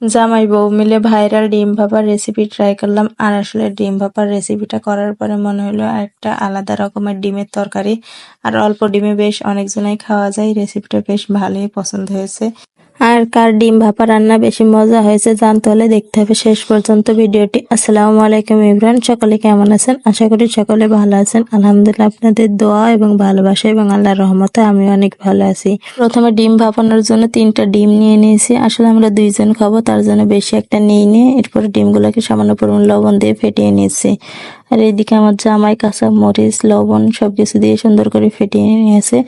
জামাই বউ মিলে ভাইরাল ডিম ভাপার রেসিপি ট্রাই করলাম। আর আসলে ডিম ভাপার রেসিপিটা করার পরে মনে হলো একটা আলাদা রকমের ডিমের তরকারি, আর অল্প ডিমে বেশ অনেকজনাই খাওয়া যায়। রেসিপিটা বেশ ভালোই পছন্দ হয়েছে। আর কার ডিম ভাপা রান্না বেশি মজা হয়েছে জানতে হলে দেখতে হবে শেষ পর্যন্ত ভিডিওটি। আসসালামু আলাইকুম এভরিওয়ান, সকলে কেমন আছেন? আশা করি সকলে ভালো আছেন। আলহামদুলিল্লাহ, আপনাদের দোয়া এবং ভালোবাসা এবং আল্লাহর রহমতে আমি অনেক ভালো আছি। প্রথমে ডিম ভাপানোর জন্য 3টা ডিম নিয়ে নিয়েছি। আসলে আমরা 2জন খাবো, তার জন্য বেশি একটা নিয়ে নিয়ে এরপরে ডিমগুলোকে সামান্য পরিমাণ লবণ দিয়ে ফেটিয়ে নিয়েছি। আর এইদিকে আমার জামাই কাঁচা মরিচ লবণ সবকিছু দিয়ে সুন্দর করে ফেটিয়ে নিয়েছে।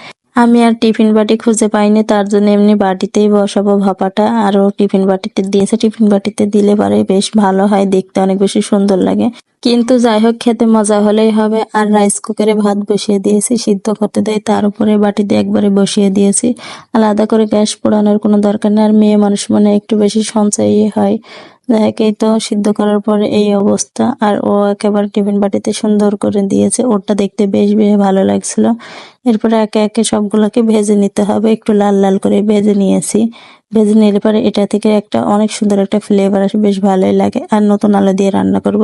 আমি আর টিফিন বাটি খুঁজে পাইনি, তার জন্য এমনি বাটিতেই বসাবো ভাপাটা। আরও টিফিন বাটিতে দিয়েছে, টিফিন বাটিতে দিলে পরে বেশ ভালো হয়, দেখতে অনেক বেশি সুন্দর লাগে। কিন্তু যাই হোক, খেতে মজা হলেই হবে। আর রাইস কুকারে ভাত বসিয়ে দিয়েছি, সিদ্ধ করতে দেয়, তার উপরে বাটিতে একবারে বসিয়ে দিয়েছি। আলাদা করে গ্যাস পোড়ানোর কোনো দরকার নেই। আর মেয়ে মানুষ মানে একটু বেশি সঞ্চয়ী হয়। এই তো সিদ্ধ করার পরে এই অবস্থা। আর ও একেবারে টিফিন বাটিতে সুন্দর করে দিয়েছে, ওটা দেখতে বেশ বেশ ভালো লাগছিল। এরপরে একে একে সবগুলোকে ভেজে নিতে হবে, একটু লাল লাল করে ভেজে নিয়েছি। ভেজে নিলে পরে এটা থেকে একটা অনেক সুন্দর একটা ফ্লেভার আসে, বেশ ভালোই লাগে। আর নতুন আলু দিয়ে রান্না করব,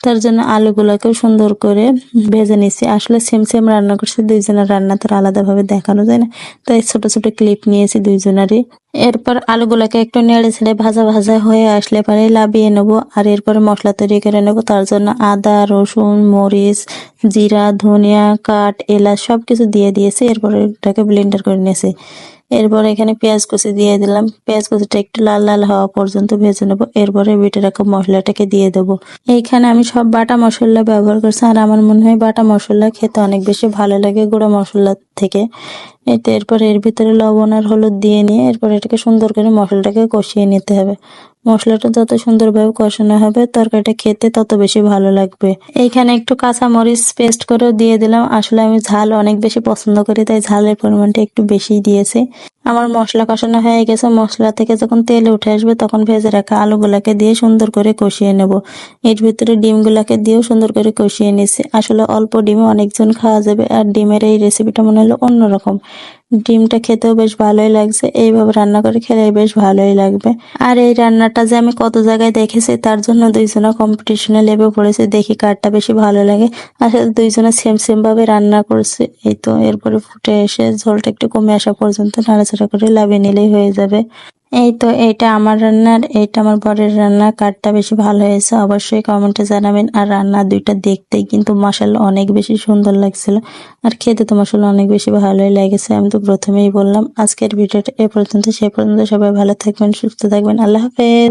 তার জন্য আলুগুলোকেও সুন্দর করে ভেজে নিচ্ছি। আসলে সেম সেম রান্না করছি, দুইজনের রান্না তো আলাদাভাবে দেখানো যায় না, তাই ছোট ছোট ক্লিপ নিয়েছি দুইজনেরই। এরপর আলুগুলোকে একটু নেড়ে ছেড়ে ভাজা ভাজা হয়ে আসলে পরে লাভিয়ে নেবো। আর এরপরে মশলা তৈরি করে নেবো, তার জন্য আদা রসুন মরিচ জিরা ধনিয়া কাঠ এলাচ সবকিছু দিয়ে দিয়েছি। এরপরে এটাকে ব্লেন্ডার করে নিয়েছি। এরপর এখানে পেঁয়াজ কুচি দিয়ে দিলাম, পেঁয়াজ কুচিটা একটু লাল লাল হওয়া পর্যন্ত ভেজে নেবো। এরপরে বেটে রাখা মশলাটাকে দিয়ে দেবো। এইখানে আমি সব বাটা মশলা ব্যবহার করছি, আর আমার মনে হয় বাটা মশলা খেতে অনেক বেশি ভালো লাগে গুঁড়া মশলা থেকে। এতে এরপর এর ভিতরে লবণ আর হলুদ দিয়ে নিয়ে এরপর এটাকে সুন্দর করে মশলাটাকে কষিয়ে নিতে হবে। মশলাটা যত সুন্দরভাবে কষানো হবে তরকারিটা খেতে তত বেশি ভালো লাগবে। এইখানে একটু কাঁচা মরিচ পেস্ট করেও দিয়ে দিলাম। আসলে আমি ঝাল অনেক বেশি পছন্দ করি, তাই ঝালের পরিমাণটা একটু বেশি দিয়েছি। আমার মশলা কষানো হয়ে গেছে, মশলা থেকে যখন তেল উঠে আসবে তখন ভেজে রাখা আলুগুলাকে দিয়ে সুন্দর করে কষিয়ে নেব। এর ভিতরে ডিমগুলাকে দিয়েও সুন্দর করে কষিয়ে নিচ্ছি। আসলে অল্প ডিমে অনেকজন খাওয়া যাবে, আর ডিমের এই রেসিপিটা মনে হলো অন্যরকম। ডিমটা খেতেও বেশ ভালোই লাগছে, এইভাবে রান্না করে খেলে বেশ ভালোই লাগবে। আর এই রান্নাটা যে আমি কত জায়গায় দেখেছি, তার জন্য দুইজনা কম্পিটিশনে লেগে পড়েছে, দেখি কারটা বেশি ভালো লাগে। আসলে দুইজনে সেম সেম ভাবে রান্না করছে। এই তো এরপরে ফুটে এসে ঝোলটা একটু কমে আসা পর্যন্ত নাড়াচাড়া করে লাভিয়ে নিলেই হয়ে যাবে। এই তো এইটা আমার রান্নার, এইটা আমার বরের রান্না, কারটা বেশি ভালো হয়েছে অবশ্যই কমেন্টে জানাবেন। আর রান্না দুইটা দেখতেই কিন্তু মাশাআল্লাহ অনেক বেশি সুন্দর লাগছিল, আর খেতে তো মাশাআল্লাহ অনেক বেশি ভালোই লেগেছে। আমি তো প্রথমেই বললাম। আজকের ভিডিওটা এ পর্যন্ত, সে পর্যন্ত সবাই ভালো থাকবেন সুস্থ থাকবেন, আল্লাহ হাফেজ।